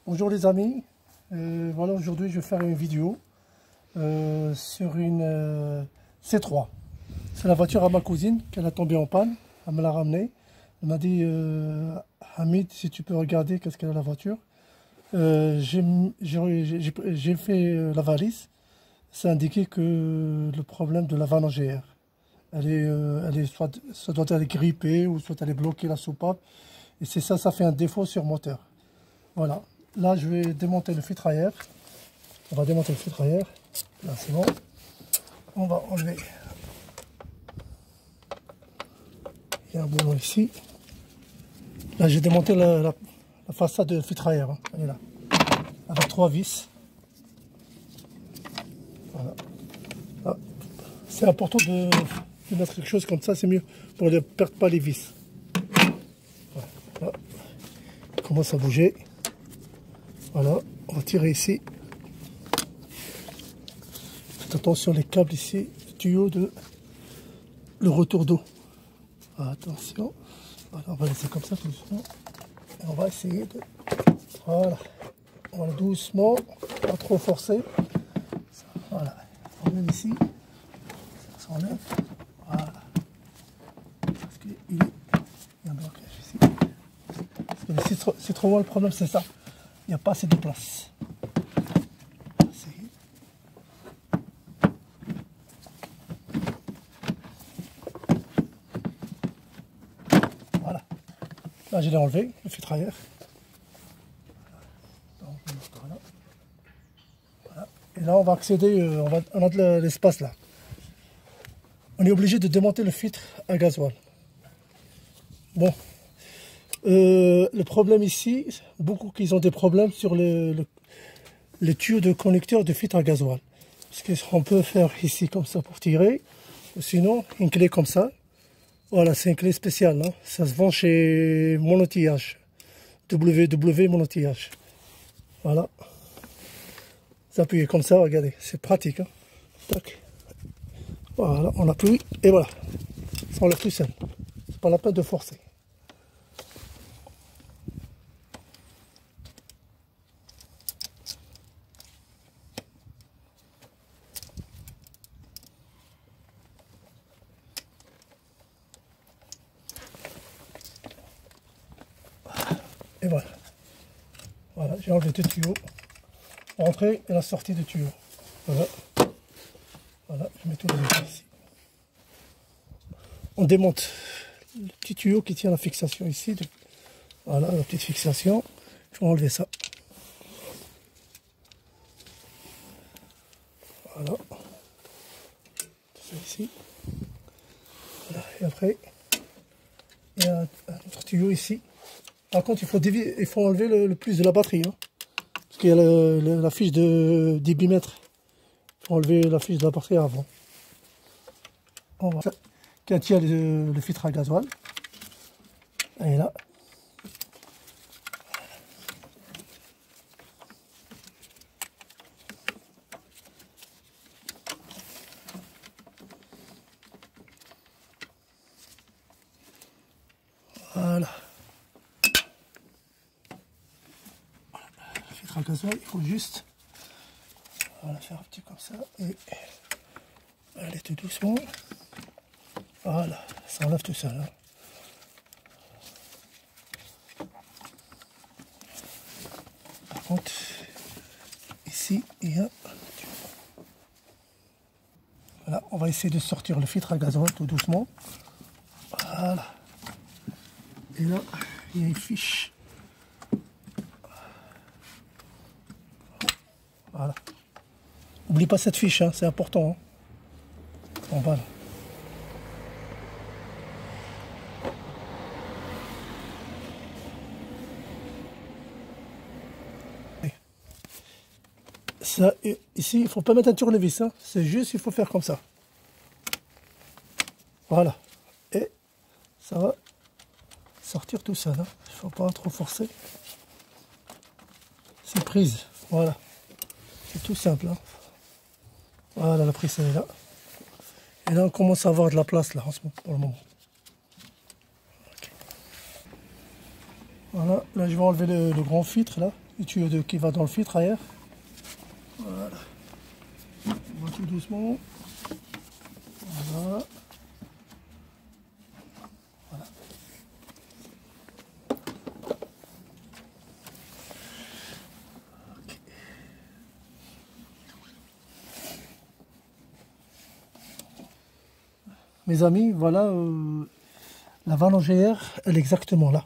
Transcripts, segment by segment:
Bonjour les amis, voilà aujourd'hui je vais faire une vidéo sur une C3. C'est la voiture à ma cousine qu'elle a tombé en panne, elle me l'a ramenée. Elle m'a dit Hamid, si tu peux regarder qu'est-ce qu'elle a la voiture. J'ai fait la valise, c'est indiqué que le problème de la vanne en GR. Soit doit être grippée ou soit elle est bloquée la soupape. Et c'est ça, ça fait un défaut sur moteur. Voilà. Là, je vais démonter le filtre à air. On va démonter le filtre à air. Là, c'est bon. On va enlever. Il y a un boulon ici. Là, j'ai démonté la façade de filtre à air. Hein. Elle est là. Avec 3 vis. Voilà. C'est important de mettre quelque chose comme ça. C'est mieux pour ne perdre pas les vis. Voilà. Il commence à bouger. Voilà, on va tirer ici. Faites attention les câbles ici, le tuyau de le retour d'eau. Attention. Voilà, on va laisser comme ça tout doucement. Et on va essayer de. Voilà. On va doucement, pas trop forcer. Voilà. On enlève ici. Ça s'enlève. Voilà. Parce qu'il y a un blocage ici. Parce que c'est trop loin, le problème c'est ça. Il n'y a pas assez de place. Voilà. Là, je l'ai enlevé, le filtre à air. Voilà. Et là, on va accéder, on a de l'espace là. On est obligé de démonter le filtre à gasoil. Bon. Le problème ici, beaucoup qui ont des problèmes sur les tuyaux de connecteur de filtre à gasoil. Parce qu'on peut faire ici comme ça pour tirer, ou sinon une clé comme ça. Voilà, c'est une clé spéciale. Hein. Ça se vend chez Monotillage. WW Monotillage. Voilà. Vous appuyez comme ça, regardez, c'est pratique. Hein. Tac. Voilà, on appuie et voilà. Ça enlève tout seul. C'est pas la peine de forcer. Et voilà. Voilà, j'ai enlevé deux tuyaux. L'entrée et la sortie de tuyaux. Voilà. Voilà, je mets tout le ici. On démonte le petit tuyau qui tient la fixation ici. Voilà, la petite fixation. Je vais enlever ça. Voilà. Tout ça ici. Voilà. Et après, il y a un autre tuyau ici. Par contre, il faut enlever le plus de la batterie. Hein, parce qu'il y a la fiche de 10 mm. Il faut enlever la fiche de la batterie avant. Qui tient le filtre à gasoil. Et là. Voilà. Le filtre à gasoil, il faut juste faire un petit comme ça et aller tout doucement. Voilà, ça enlève tout seul. Hein. Par contre, ici, il y a. Voilà, on va essayer de sortir le filtre à gasoil tout doucement. Voilà. Et là, il y a une fiche. Voilà. N'oublie pas cette fiche, hein, c'est important. Hein. Bon, voilà. Ça, ici, il ne faut pas mettre un tournevis, hein. C'est juste, il faut faire comme ça. Voilà. Et ça va sortir tout seul. Hein. Il ne faut pas trop forcer. C'est prise. Voilà. C'est tout simple. Hein. Voilà, la prise elle est là. Et là, on commence à avoir de la place là, en ce moment, pour le moment. Okay. Voilà, là je vais enlever le grand filtre là, le tuyau qui va dans le filtre arrière. Voilà. On va tout doucement. Voilà. Voilà. Okay. Mes amis, voilà la vanne légère, elle est exactement là.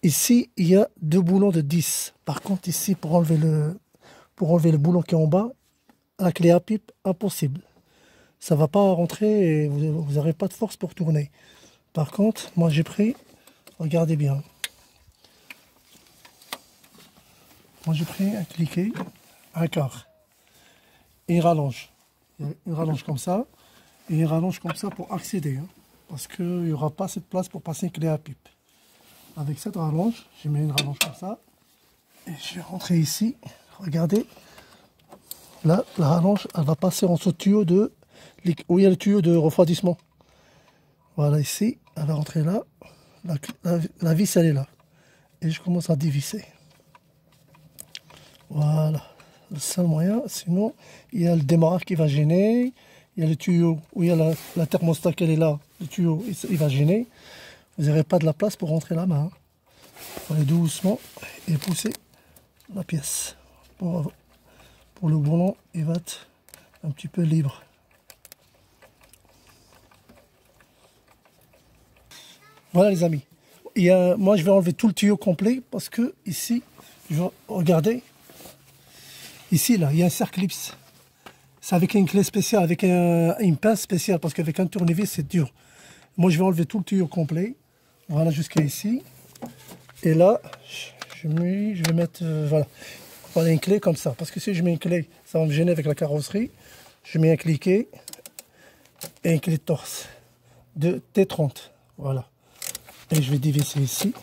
Ici, il y a deux boulons de 10. Par contre, ici, pour enlever le boulon qui est en bas, la clé à pipe, impossible. Ça ne va pas rentrer et vous n'aurez pas de force pour tourner. Par contre, moi j'ai pris, regardez bien. Moi j'ai pris un cliquet, un quart. Et il rallonge. Il rallonge comme ça. Et il rallonge comme ça pour accéder. Hein, parce qu'il n'y aura pas cette place pour passer une clé à pipe. Avec cette rallonge, j'ai mis une rallonge comme ça. Et je vais rentrer ici. Regardez. Là, la rallonge, elle va passer en ce tuyau où il y a le tuyau de refroidissement. Voilà, ici, elle va rentrer là. La vis, elle est là. Et je commence à dévisser. Voilà. Le seul moyen, sinon, il y a le démarrage qui va gêner. Il y a le tuyau où il y a la thermostat qui est là. Le tuyau, il va gêner. Vous n'aurez pas de la place pour rentrer la main. Il faut aller doucement et pousser la pièce. Pour le boulon, il va être un petit peu libre. Voilà les amis. Moi je vais enlever tout le tuyau complet parce que ici, regardez, ici là, il y a un cerclips. C'est avec une clé spéciale, avec une pince spéciale parce qu'avec un tournevis c'est dur. Moi je vais enlever tout le tuyau complet. Voilà jusqu'à ici. Et là, je vais mettre, voilà, une clé comme ça. Parce que si je mets une clé, ça va me gêner avec la carrosserie. Je mets un cliquet et une clé de torse de T30. Voilà. Et je vais dévisser ici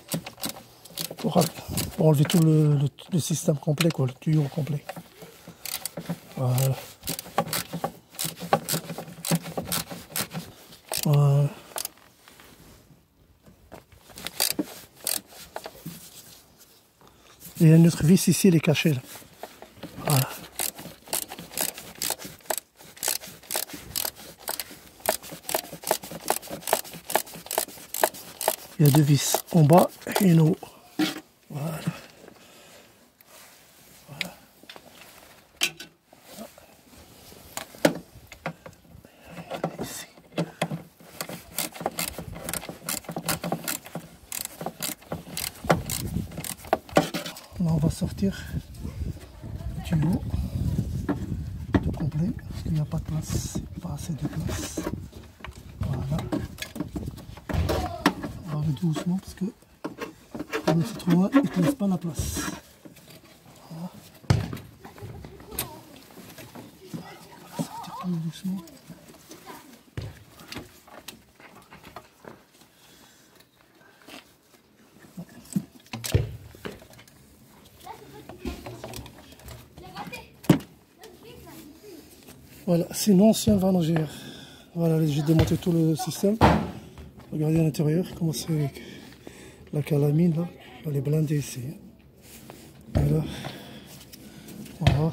pour enlever tout le système complet, quoi, le tuyau complet. Voilà. Voilà. Et il y a une autre vis ici, elle est cachée là. Voilà. Il y a deux vis en bas et en haut. Voilà. Voilà. Ici. Là, on va sortir le tuyau tout complet parce qu'il n'y a pas de place, pas assez de place. Voilà. On va aller doucement parce que comme c'est trop loin, il ne te laisse pas la place. Voilà. On va sortir tout doucement. Voilà, c'est une ancienne vanne légère. Voilà, j'ai démonté tout le système. Regardez à l'intérieur comment c'est la calamine là. Elle est blindée ici. Et là, voilà,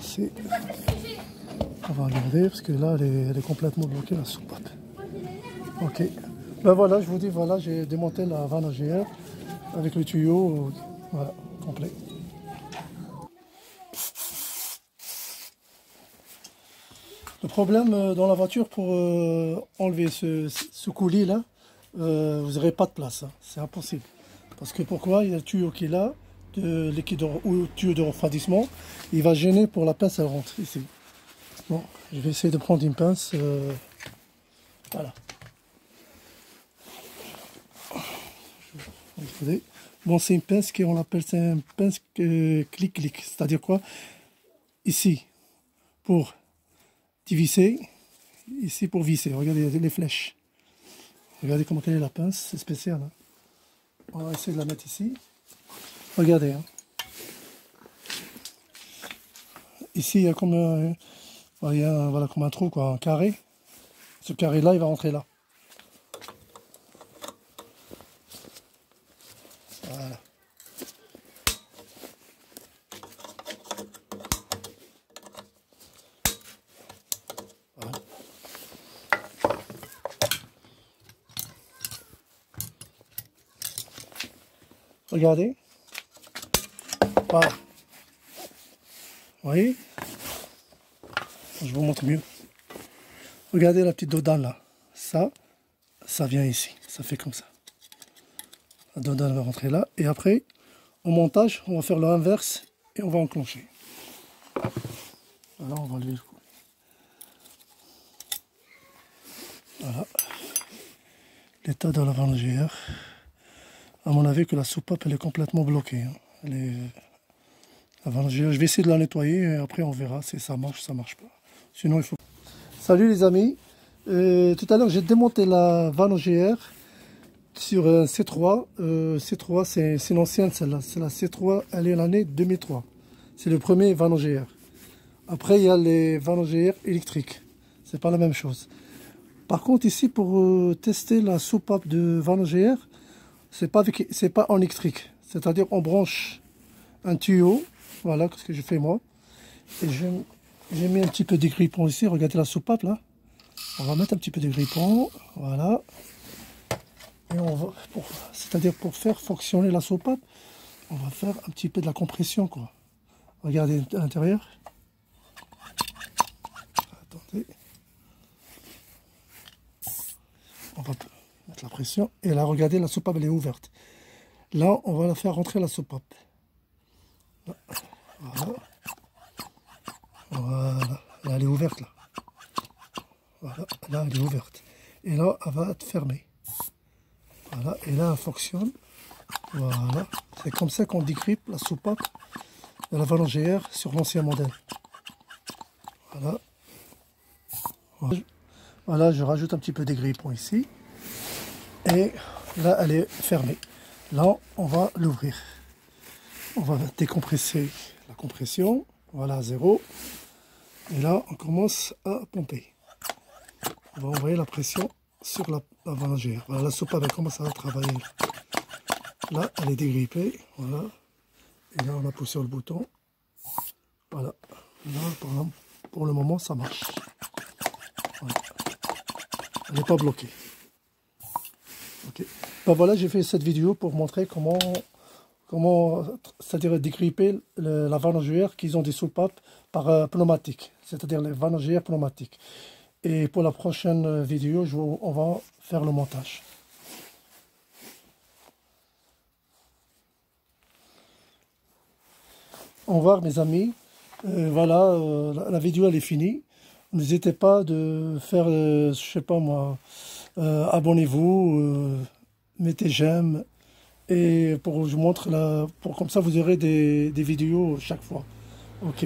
on va regarder parce que là elle est complètement bloquée la soupape. Ok. Ben voilà, je vous dis, voilà, j'ai démonté la vanne légère avec le tuyau, voilà, complet. Le problème dans la voiture pour enlever ce coulis là, vous n'aurez pas de place, hein. C'est impossible. Parce que pourquoi? Il y a le tuyau qui est là, de liquide ou le tuyau de refroidissement, il va gêner pour la pince, elle rentre ici. Bon, je vais essayer de prendre une pince, voilà. Regardez. Bon, c'est une pince qu'on appelle, c'est une pince clic-clic, c'est-à-dire quoi? Ici, pour visser, ici pour visser. Regardez les flèches. Regardez comment elle est la pince, c'est spécial. Hein. On va essayer de la mettre ici. Regardez. Hein. Ici, il y a comme voilà, comme un trou, quoi, un carré. Ce carré-là, il va rentrer là. Voilà. regardez. Voilà. Vous voyez? Je vous montre mieux. Regardez la petite dodane là. Ça vient ici. Ça fait comme ça. La dodane va rentrer là. Et après, au montage, on va faire l'inverse et on va enclencher. Voilà, on va lever le coup. Voilà. L'état de la varangère. À mon avis que la soupape elle est complètement bloquée. Hein. La varangère, je vais essayer de la nettoyer et après on verra si ça marche pas. Sinon il faut... Salut les amis. Tout à l'heure j'ai démonté la varangère sur un C3. C3 c'est une ancienne celle-là. C'est la C3, elle est l'année 2003. C'est le premier varangère. Après il y a les varangères électriques. C'est pas la même chose. Par contre ici pour tester la soupape de varangère, c'est pas en électrique. C'est-à-dire on branche un tuyau. Voilà ce que je fais moi. Et j'ai mis un petit peu de grippon ici. Regardez la soupape là. On va mettre un petit peu de grippon. Voilà. Et on va, c'est-à-dire pour faire fonctionner la soupape, on va faire un petit peu de la compression quoi. Regardez à l'intérieur. Attendez. On va mettre la pression. Et là, regardez, la soupape, elle est ouverte. Là, on va la faire rentrer la soupape. Voilà. Voilà. Là, elle est ouverte, là. Voilà. Là, elle est ouverte. Et là, elle va être fermée. Voilà. Et là, elle fonctionne. Voilà. C'est comme ça qu'on décrypte la soupape de la varangère sur l'ancien modèle. Voilà. Voilà, je rajoute un petit peu de grippon ici. Et là, elle est fermée. Là, on va l'ouvrir. On va décompresser la compression. Voilà, à 0. Et là, on commence à pomper. On va envoyer la pression sur la varangère. Voilà, la soupape, elle commence à travailler. Là, elle est dégrippée. Voilà. Et là, on appuie sur le bouton. Voilà. Là, pour le moment, ça marche. Voilà. Elle n'est pas bloquée. Ok. Ben voilà, j'ai fait cette vidéo pour montrer comment c'est-à-dire dégripper la varangère qui ont des soupapes par pneumatique, c'est-à-dire les varangères pneumatiques. Et pour la prochaine vidéo, on va faire le montage. Au revoir mes amis. Voilà, la vidéo elle est finie. N'hésitez pas de faire, je sais pas moi, abonnez-vous, mettez j'aime. Et pour je montre pour comme ça vous aurez des vidéos chaque fois. Ok.